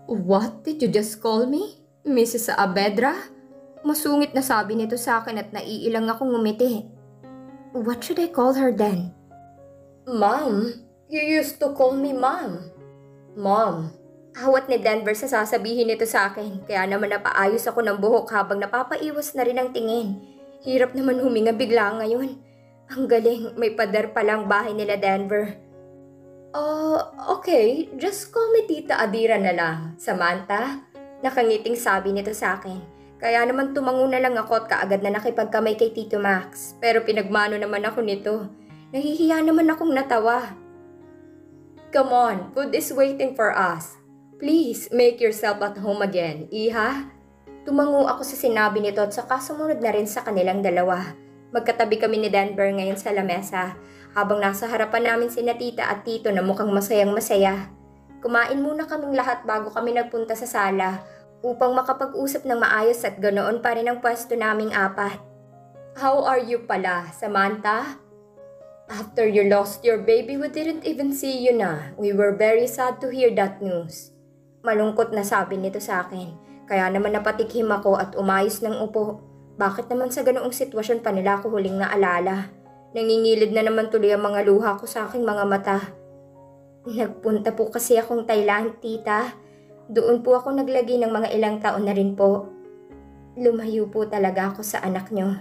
What did you just call me? Mrs. Saavedra? Masungit na sabi nito sa akin at naiilang akong ngumiti. What should I call her then? Mom, you used to call me Mom. Mom. Hawat ni Denver sa sasabihin nito sa akin, kaya naman napaayos ako ng buhok habang napapaiwas na rin ang tingin. Hirap naman huminga bigla ngayon. Ang galing, may pader palang bahay nila Denver. Okay, just call me Tita Adira na lang, Samantha. Nakangiting sabi nito sa akin. Kaya naman tumango na lang ako at kaagad na nakipagkamay kay Tito Max. Pero pinagmano naman ako nito. Nahihiya naman akong natawa. Come on, food is waiting for us. Please, make yourself at home again, Iha. Tumango ako sa sinabi nito at saka sumunod na rin sa kanilang dalawa. Magkatabi kami ni Denver ngayon sa lamesa, habang nasa harapan namin sina Tita at Tito na mukhang masayang masaya. Kumain muna kaming lahat bago kami nagpunta sa sala, upang makapag-usap ng maayos at ganoon pa rin ang pwesto naming apat. How are you pala, Samantha? After you lost your baby, we didn't even see you na. We were very sad to hear that news. Malungkot na sabi nito sa akin, kaya naman napatikhim ako at umayos ng upo. Bakit naman sa ganoong sitwasyon pa nila ako huling naalala? Nangingilid na naman tuloy ang mga luha ko sa aking mga mata. Nagpunta po kasi akong Thailand, Tita. Doon po ako naglagi ng mga ilang taon na rin po. Lumayo po talaga ako sa anak nyo.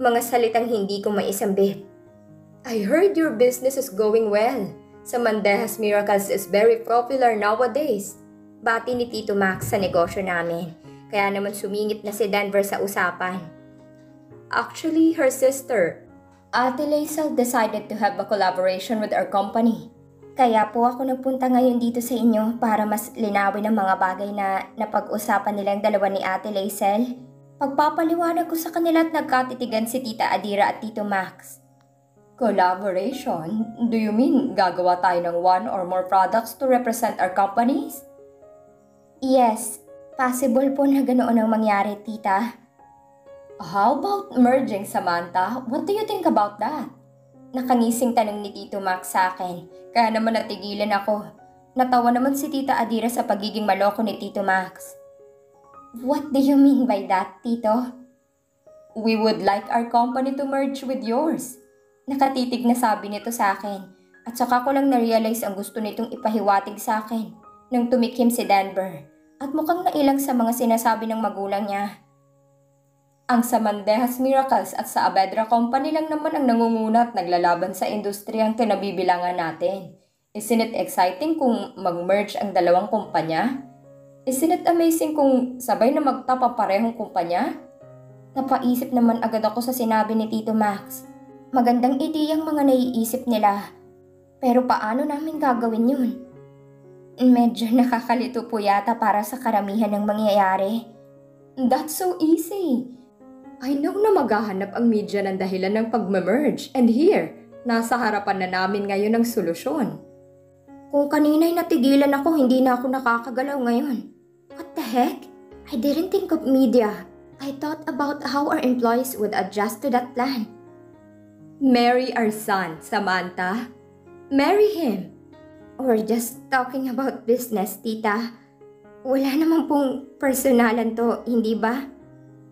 Mga salitang hindi ko maisambit. I heard your business is going well. Sa Mandejas Miracles is very popular nowadays. Bati ni Tito Max sa negosyo namin. Kaya naman sumingit na si Denver sa usapan. Actually, her sister, Ate Laisel, decided to have a collaboration with our company. Kaya po ako nagpunta ngayon dito sa inyo para mas linawin ang mga bagay na napag-usapan nilang dalawa ni Ate Laisel. Pagpapaliwanag ko sa kanila at nagkatitigan si Tita Adira at Tito Max. Collaboration? Do you mean gagawa tayo ng one or more products to represent our companies? Yes, possible po na ganoon ang mangyari, Tita. How about merging, Samantha? What do you think about that? Nakangising tanong ni Tito Max sa akin, kaya naman natigilan ako. Natawa naman si Tita Adira sa pagiging maloko ni Tito Max. What do you mean by that, Tito? We would like our company to merge with yours. Nakatitig na sabi nito sa akin, at saka ko lang na-realize ang gusto nitong ipahiwatig sa akin nang tumikim si Denver at mukhang nailang sa mga sinasabi ng magulang niya. Ang sa Mandejas Miracles at sa Saavedra Company lang naman ang nangunguna at naglalaban sa industriyang kinabibilangan natin. Isn't it exciting kung mag-merge ang dalawang kumpanya? Isn't it amazing kung sabay na magtap ang parehong kumpanya? Napaisip naman agad ako sa sinabi ni Tito Max. Magandang ideyang mga naiisip nila. Pero paano namin gagawin yun? Medyo nakakalito po yata para sa karamihan ng mangyayari. That's so easy. I know na maghahanap ang media ng dahilan ng pag-merge. And here, nasa harapan na namin ngayon ang solusyon. Kung kanina'y natigilan ako, hindi na ako nakakagalaw ngayon. What the heck? I didn't think of media. I thought about how our employees would adjust to that plan. Marry our son, Samantha. Marry him. We're just talking about business, Tita. Wala naman pong personalan to, hindi ba?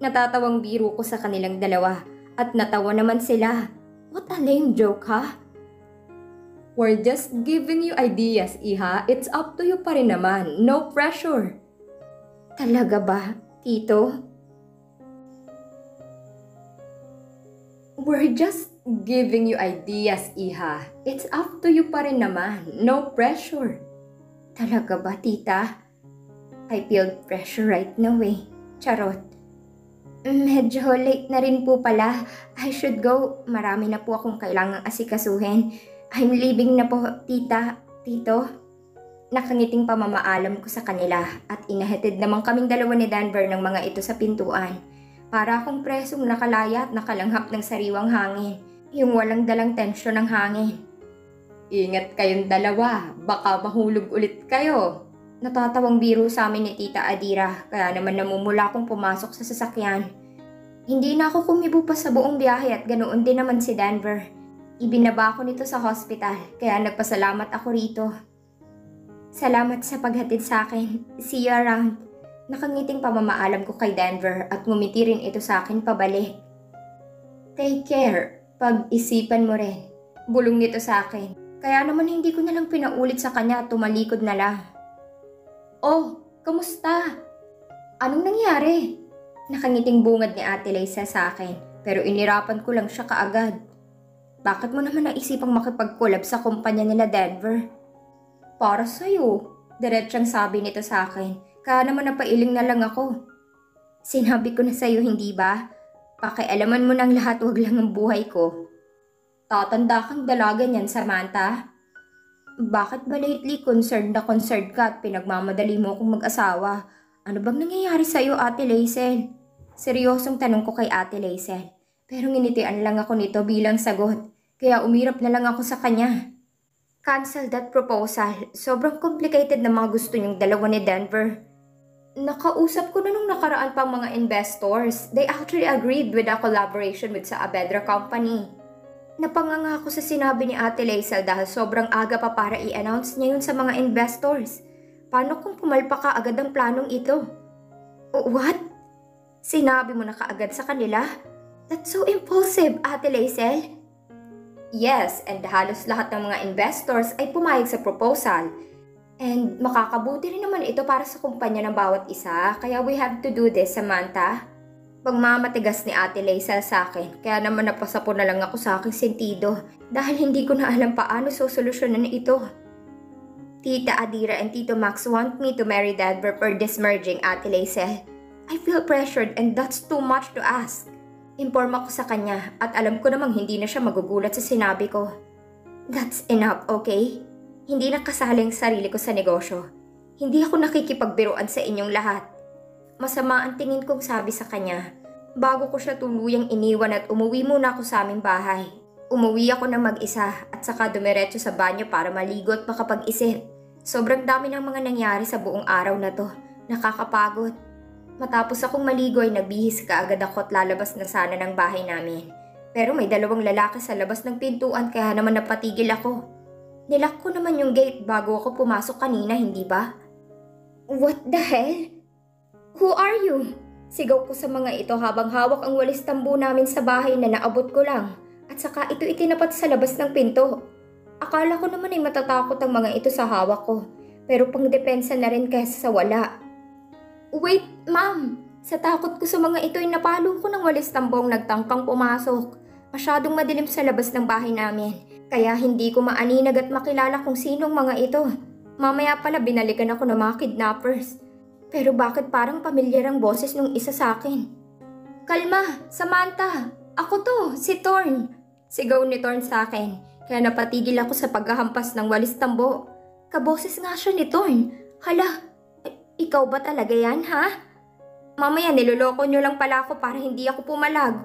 Natatawang biro ko sa kanilang dalawa at natawa naman sila. What a lame joke, ha? We're just giving you ideas, Iha. It's up to you pa rin naman. No pressure. Talaga ba, Tito? We're just giving you ideas, Iha. It's up to you pa rin naman. No pressure. Talaga ba, Tita? I feel pressure right now eh. Charot. Medyo late na rin po pala. I should go. Marami na po akong kailangang asikasuhin. I'm leaving na po, Tita, Tito. Nakangiting pamamaalam ko sa kanila at inahatid naman kaming dalawa ni Denver ng mga ito sa pintuan. Para akong presong nakalaya at nakalanghap ng sariwang hangin. Yung walang dalang tensyon ng hangin. Ingat kayong dalawa, baka mahulog ulit kayo. Natatawang biro sa amin ni Tita Adira, kaya naman namumula akong pumasok sa sasakyan. Hindi na ako kumibo pa sa buong biyahe at ganoon din naman si Denver. Ibinaba ko nito sa hospital, kaya nagpasalamat ako rito. Salamat sa paghatid sa akin. See you around. Nakangiting pamamaalam ko kay Denver at ngumiti rin ito sa akin pabalik. Take care. Pag-isipan mo rin. Bulong nito sa akin. Kaya naman hindi ko na lang pinaulit sa kanya at tumalikod na lang. Oh, kamusta? Anong nangyari? Nakangiting bungad ni Ate Liza sa akin pero inirapan ko lang siya kaagad. Bakit mo naman naisipang makipag-collab sa kumpanya nila Denver? Para sa'yo, diretsang sabi nito sa akin. Kaya naman napailing na lang ako. Sinabi ko na sa'yo, hindi ba? Pakialaman mo ng lahat, wag lang ang buhay ko. Tatanda kang dalaga niyan, Samantha. Bakit ba lately concerned ka at pinagmamadali mo akong mag-asawa? Ano bang nangyayari sa'yo, Ate Lizel? Seryosong tanong ko kay Ate Lizel. Pero nginitian lang ako nito bilang sagot. Kaya umirap na lang ako sa kanya. Cancel that proposal. Sobrang complicated na mga gusto niyong dalawa ni Denver. Nakausap ko na nung nakaraan pang mga investors. They actually agreed with a collaboration with Saavedra Company. Napanganga ako sa sinabi ni Ate Lizel dahil sobrang aga pa para i-announce niya yun sa mga investors. Paano kung pumalpa ka agad ang planong ito? What? Sinabi mo na kaagad sa kanila? That's so impulsive, Ate Lizel. Yes, and halos lahat ng mga investors ay pumayag sa proposal. And makakabuti rin naman ito para sa kumpanya ng bawat isa, kaya we have to do this, Samantha. Pagmamatigas ni Ate Lizel sa akin, kaya naman napasapo na lang ako sa aking sentido dahil hindi ko na alam paano sosolusyonan ito. Tita Adira and Tito Max want me to marry Denver for this merging, Ate Lizel. I feel pressured and that's too much to ask. Informa ko sa kanya at alam ko namang hindi na siya magugulat sa sinabi ko. That's enough, okay? Hindi nakasali ang sarili ko sa negosyo. Hindi ako nakikipagbiruan sa inyong lahat. Masama ang tingin kong sabi sa kanya. Bago ko siya tuluyang iniwan at umuwi muna ako sa aming bahay. Umuwi ako na mag-isa at saka dumiretso sa banyo para maligo at makapag-isip. Sobrang dami ng mga nangyari sa buong araw na to. Nakakapagod. Matapos akong maligo ay nagbihis kaagad ako at lalabas na sana ng bahay namin. Pero may dalawang lalaki sa labas ng pintuan kaya naman napatigil ako. Nilak ko naman yung gate bago ako pumasok kanina, hindi ba? What the hell? Who are you? Sigaw ko sa mga ito habang hawak ang walis tambo namin sa bahay na naabot ko lang. At saka ito itinapat sa labas ng pinto. Akala ko naman ay matatakot ang mga ito sa hawak ko. Pero pangdepensa na rin kaysa sa wala. Wait, ma'am! Sa takot ko sa mga ito ay napalo ko ng walis tambong nagtangkang pumasok. Masyadong madilim sa labas ng bahay namin. Kaya hindi ko maaninag at makilala kung sinong mga ito. Mamaya pala binalikan ako ng mga kidnappers. Pero bakit parang pamilyar ang boses nung isa sa akin? Kalma! Samantha! Ako to! Si Thorn! Sigaw ni Thorn sa akin. Kaya napatigil ako sa paghahampas ng walis tambo. Kaboses nga siya ni Thorn. Hala! Ikaw ba talaga yan, ha? Mamaya niloloko nyo lang pala ako para hindi ako pumalag.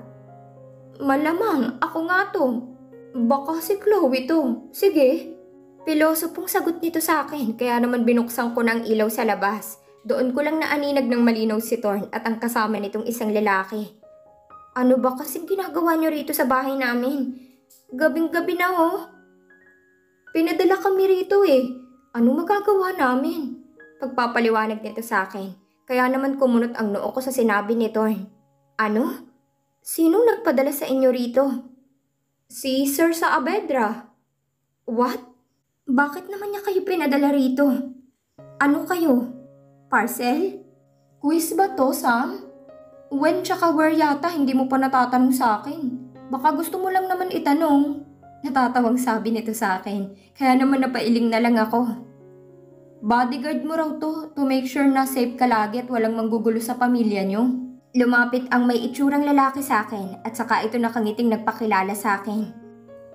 Malamang, ako nga to. Baka si Chloe to. Sige. Piloso pong sagot nito sa akin, kaya naman binuksan ko ng ilaw sa labas. Doon ko lang naaninag ng malinaw si Thorn at ang kasama nitong isang lalaki. Ano ba kasing ginagawa nyo rito sa bahay namin? Gabing-gabi na oh. Pinadala kami rito eh. Ano magagawa namin? Pagpapaliwanag nito sa akin, kaya naman kumunot ang noo ko sa sinabi ni Thorn. Ano? Sinong nagpadala sa inyo rito? Si Sir Saavedra. What? Bakit naman niya kayo pinadala rito? Ano kayo? Parcel? Quiz ba to, Sam? When tsaka where yata hindi mo pa natatanong sa akin. Baka gusto mo lang naman itanong. Natatawang sabi nito sa akin, kaya naman napailing na lang ako. Bodyguard mo raw to make sure na safe ka lagi at walang manggugulo sa pamilya nyo. Lumapit ang may itsurang lalaki sa akin at saka ito nakangiting nagpakilala sa akin.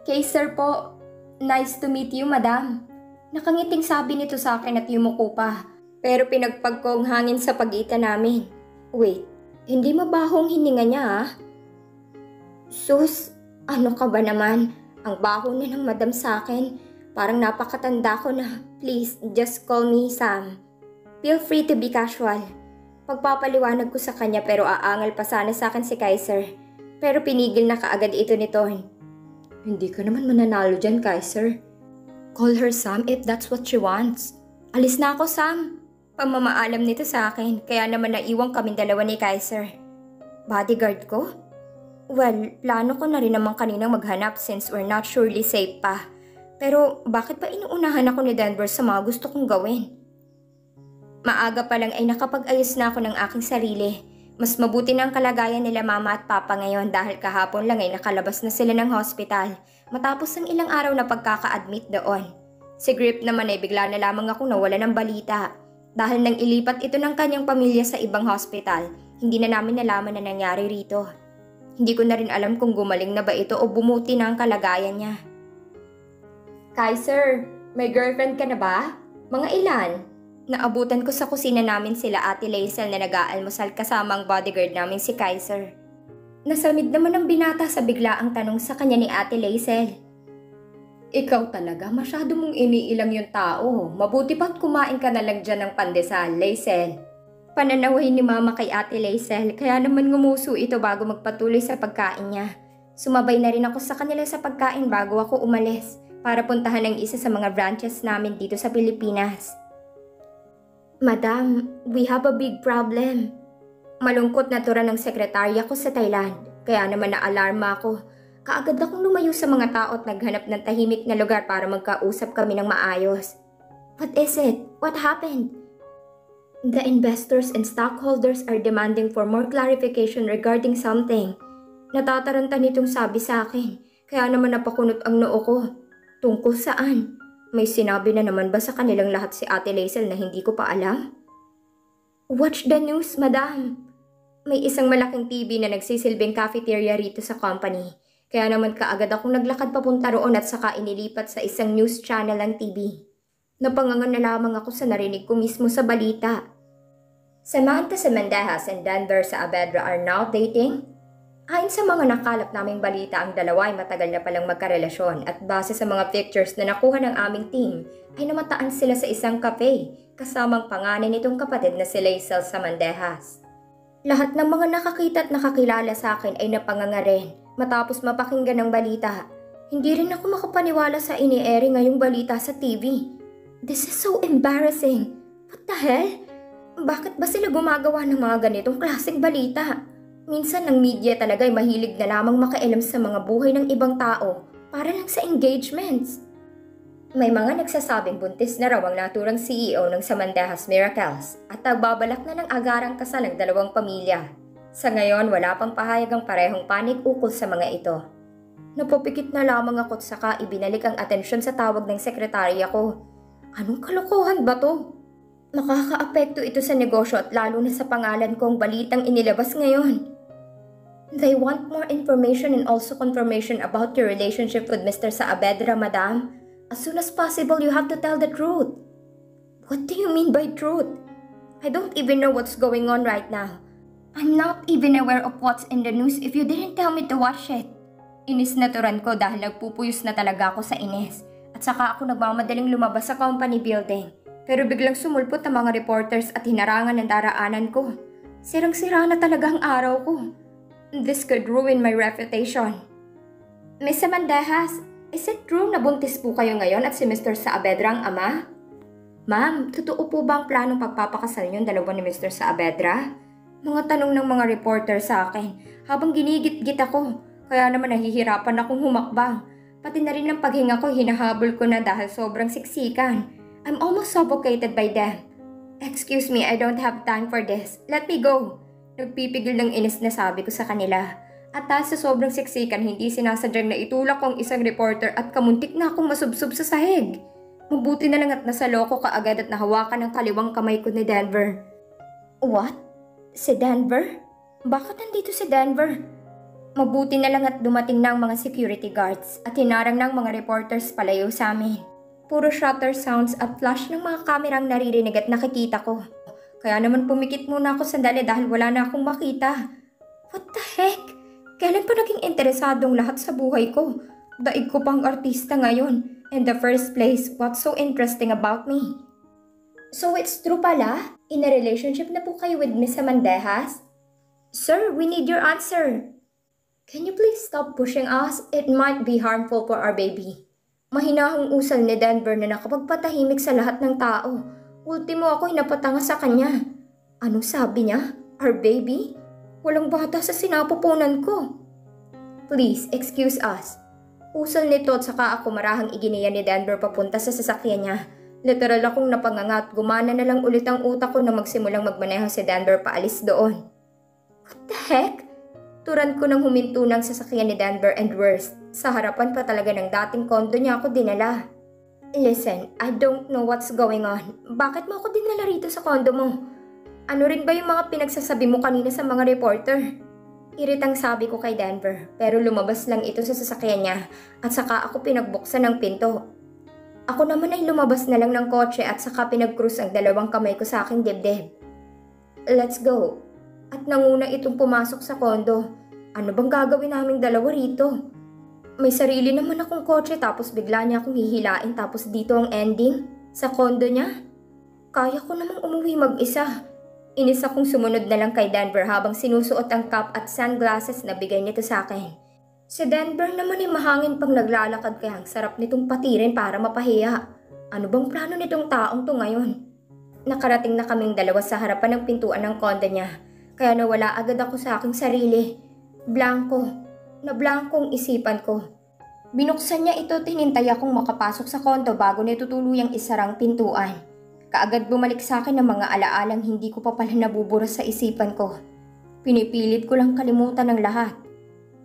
Kay sir po, nice to meet you, madam. Nakangiting sabi nito sa akin at yumuko pa, pero pinagpag ko ang hangin sa pagitan namin. Wait, hindi mabahong hininga niya ah? Sus, ano ka ba naman? Ang baho na ng madam sa akin. Parang napakatanda ko na. Please, just call me Sam. Feel free to be casual. Pagpapaliwanag ko sa kanya pero aangal pa sana sa akin si Kaiser. Pero pinigil na kaagad ito ni Thorn. Hindi ka naman mananalo dyan, Kaiser. Call her Sam if that's what she wants. Alis na ako, Sam. Pamamaalam nito sa akin, kaya naman naiwang kaming dalawa ni Kaiser. Bodyguard ko? Well, plano ko na rin naman kaninang maghanap since we're not surely safe pa. Pero bakit pa inuunahan ako ni Denver sa mga gusto kong gawin? Maaga pa lang ay nakapag-ayos na ako ng aking sarili. Mas mabuti na ang kalagayan nila mama at papa ngayon dahil kahapon lang ay nakalabas na sila ng hospital matapos ng ilang araw na pagkaka-admit doon. Si Grip naman ay bigla na lamang ako nawala ng balita. Dahil nang ilipat ito ng kanyang pamilya sa ibang hospital, hindi na namin nalaman na nangyari rito. Hindi ko na rin alam kung gumaling na ba ito o bumuti na ang kalagayan niya. Kaiser, may girlfriend ka na ba? Mga ilan? Naabutan ko sa kusina namin sila Ate Laisel na nag-aalmusal kasama ang bodyguard namin si Kaiser. Nasamid naman ang binata sa biglaang tanong sa kanya ni Ate Laisel. Ikaw talaga, masyado mong iniilang yung tao. Mabuti pa't kumain ka na lang dyan ng pandesal, Laisel. Pananaway ni Mama kay Ate Laisel, kaya naman ngumuso ito bago magpatuloy sa pagkain niya. Sumabay na rin ako sa kanila sa pagkain bago ako umalis para puntahan ang isa sa mga branches namin dito sa Pilipinas. Madam, we have a big problem. Malungkot na tura ng sekretarya ko sa Thailand, kaya naman na-alarma ako. Kaagad akong lumayo sa mga tao at naghanap ng tahimik na lugar para magkausap kami ng maayos. What is it? What happened? The investors and stockholders are demanding for more clarification regarding something. Natataranta nitong sabi sa akin, kaya naman napakunot ang noo ko. Tungkol saan? May sinabi na naman ba sa kanilang lahat si Ate Laisel na hindi ko pa alam? Watch the news, madam. May isang malaking TV na nagsisilbing cafeteria rito sa company. Kaya naman kaagad akong naglakad papunta roon at saka inilipat sa isang news channel ng TV. Napangangan na lamang ako sa narinig ko mismo sa balita. Samantha Mendejas and Denver Saavedra are now dating? Ayon sa mga nakalap naming balita, ang dalawa ay matagal na palang magkarelasyon at base sa mga pictures na nakuha ng aming team, ay namataan sila sa isang cafe kasamang panganay nitong kapatid na si Laisel Mendejas. Lahat ng mga nakakita at nakakilala sa akin ay napanganga rin. Matapos mapakinggan ng balita, hindi rin ako makapaniwala sa ini-airy ngayong balita sa TV. This is so embarrassing. What the hell? Bakit ba sila gumagawa ng mga ganitong klaseng balita? Minsan ang media talaga ay mahilig na lamang makailam sa mga buhay ng ibang tao para lang sa engagements. May mga nagsasabing buntis na raw ang naturang CEO ng Samandejas Miracles at nagbabalak na ng agarang kasal ng dalawang pamilya. Sa ngayon, wala pang pahayag ang parehong panig ukol sa mga ito. Napapikit na lamang ako at saka ibinalik ang atensyon sa tawag ng sekretarya ko. Anong kalokohan ba to? Nakakaapekto ito sa negosyo at lalo na sa pangalan ko ang balitang inilabas ngayon. They want more information and also confirmation about your relationship with Mr. Saavedra, madam. As soon as possible, you have to tell the truth. What do you mean by truth? I don't even know what's going on right now. I'm not even aware of what's in the news if you didn't tell me to watch it. Inis na turan ko dahil nagpupuyos na talaga ako sa inis. At saka ako nagmamadaling lumabas sa company building. Pero biglang sumulpot ang mga reporters at hinarangan ng daraanan ko. Sirang-sira na talaga ang araw ko. This could ruin my reputation. Miss Mendejas, is it true na buntis po kayo ngayon at si Mr. Saavedra ang ama? Ma'am, totoo po ba ang planong pagpapakasal niyong dalawa ni Mr. Saavedra? Mga tanong ng mga reporter sa akin habang ginigit-git ako, kaya naman nahihirapan akong humakbang. Pati na rin ang paghinga ko hinahabol ko na dahil sobrang siksikan. I'm almost suffocated by them. Excuse me, I don't have time for this. Let me go. Nagpipigil ng inis na sabi ko sa kanila. At dahil sa sobrang siksikan, hindi sinasadyang na itulak ko ang isang reporter at kamuntik na akong masubsob sa sahig. Mabuti na lang at nasa loko kaagad at nahawakan ng kaliwang kamay ko ni Denver. What? Si Denver? Bakit nandito si Denver? Mabuti na lang at dumating na ang mga security guards at hinarang ng mga reporters palayo sa amin. Puro shutter sounds at flash ng mga kamerang naririnig at nakikita ko. Kaya naman pumikit muna ako sandali dahil wala na akong makita. What the heck? Kailan pa naging interesadong lahat sa buhay ko? Daig ko pang artista ngayon. In the first place, what's so interesting about me? So it's true pala? In a relationship na po kayo with Miss Mendejas? Sir, we need your answer. Can you please stop pushing us? It might be harmful for our baby. Mahinahong usal ni Denver na nakapagpatahimik sa lahat ng tao. Ultimo ako'y napatanga sa kanya. Anong sabi niya? Our baby? Walang bata sa sinapupunan ko. Please, excuse us. Usal nito at saka ako marahang iginiya ni Denver papunta sa sasakyan niya. Literal akong napanganga at gumana na lang ulit ang utak ko na magsimulang magmaneho si Denver paalis doon. What the heck? Turan ko nang huminto ng sasakyan ni Denver and worse, sa harapan pa talaga ng dating kondo niya ako dinala. Listen, I don't know what's going on. Bakit mo ako dinala rito sa kondo mo? Ano rin ba yung mga pinagsasabi mo kanina sa mga reporter? Iritang sabi ko kay Denver, pero lumabas lang ito sa sasakyan niya at saka ako pinagbuksan ng pinto. Ako naman ay lumabas na lang ng kotse at saka pinag-cruise ang dalawang kamay ko sa aking dibdib. Let's go. At nanguna itong pumasok sa kondo. Ano bang gagawin naming dalawa rito? May sarili naman akong kotse tapos bigla niya akong hihilain tapos dito ang ending? Sa kondo niya? Kaya ko namang umuwi mag-isa. Inis akong sumunod na lang kay Denver habang sinusuot ang cap at sunglasses na bigay nito sa akin. Si Denver naman ay mahangin pang naglalakad kaya ang sarap nitong patirin para mapahiya. Ano bang plano nitong taong to ngayon? Nakarating na kaming dalawa sa harapan ng pintuan ng kondo niya. Kaya nawala agad ako sa aking sarili. Blanko. Na blankong isipan ko. Binuksan niya ito at hinintay akong makapasok sa kondo bago nito tuluyang isarang pintuan. Kaagad bumalik sa akin ang mga alaalang hindi ko pa pala nabubura sa isipan ko. Pinipilit ko lang kalimutan ng lahat.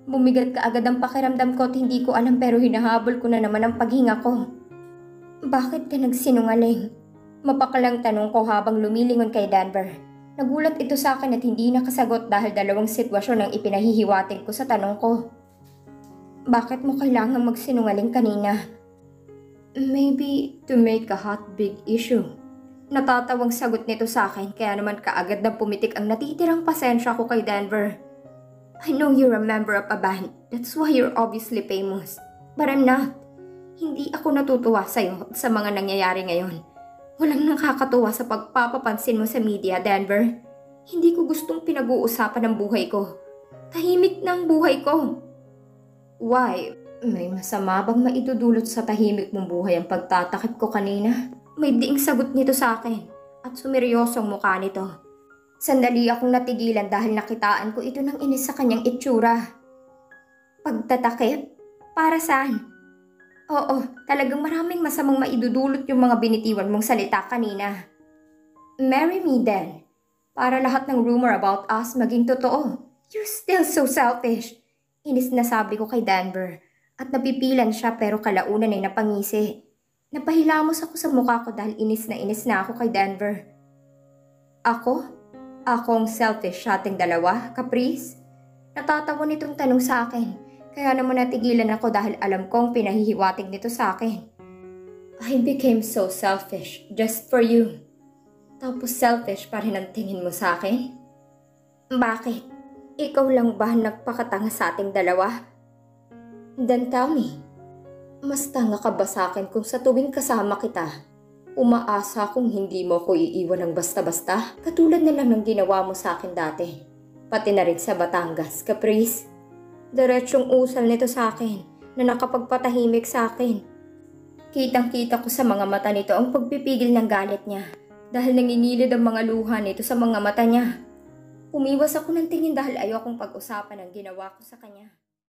Bumigat kaagad ang pakiramdam ko at hindi ko alam pero hinahabol ko na naman ang paghinga ko. Bakit ka nagsinungaling? Mapakalang tanong ko habang lumilingon kay Denver. Nagulat ito sa akin at hindi nakasagot dahil dalawang sitwasyon ang ipinahihiwatig ko sa tanong ko. Bakit mo kailangang magsinungaling kanina? Maybe to make a hot big issue. Natatawang sagot nito sa akin kaya naman kaagad na pumitik ang natitirang pasensya ko kay Denver. I know you're a member of a band. That's why you're obviously famous. But I'm not. Hindi ako natutuwa sa'yo at sa mga nangyayari ngayon. Walang nakakatuwa sa pagpapapansin mo sa media, Denver. Hindi ko gustong pinag-uusapan ang buhay ko. Tahimik na ang buhay ko. Why? May masama bang maidudulot sa tahimik mong buhay ang pagtatakip ko kanina? May diing sagot nito sa akin at sumeryosong mukha nito. Sandali akong natigilan dahil nakitaan ko ito ng inis sa kanyang itsura. Pagtatakip? Para saan? Oo, talagang maraming masamang maidudulot yung mga binitiwan mong salita kanina. Marry me then. Para lahat ng rumor about us maging totoo. You're still so selfish. Inis na sabi ko kay Denver. At napipilan siya pero kalaunan ay napangisi. Napahilamos ako sa mukha ko dahil inis na ako kay Denver. Ako? Akong selfish sa ating dalawa, Caprice? Natatawa nitong tanong sa akin, kaya naman natigilan ako dahil alam kong pinahihiwatig nito sa akin. I became so selfish just for you. Tapos selfish pa rin ang tingin mo sa akin? Bakit? Ikaw lang ba nagpakatanga sa ating dalawa? Then tell me, mas tanga ka ba sa akin kung sa tuwing kasama kita? Umaasa kung hindi mo ko iiwan ng basta-basta, katulad na lang ng ginawa mo sa akin dati. Pati na rin sa Batangas, Caprice. Diretsyong usal nito sa akin na nakapagpatahimik sa akin. Kitang-kita ko sa mga mata nito ang pagpipigil ng galit niya dahil nanginilid ang mga luha nito sa mga mata niya. Umiwas ako ng tingin dahil ayokong pag-usapan ang ginawa ko sa kanya.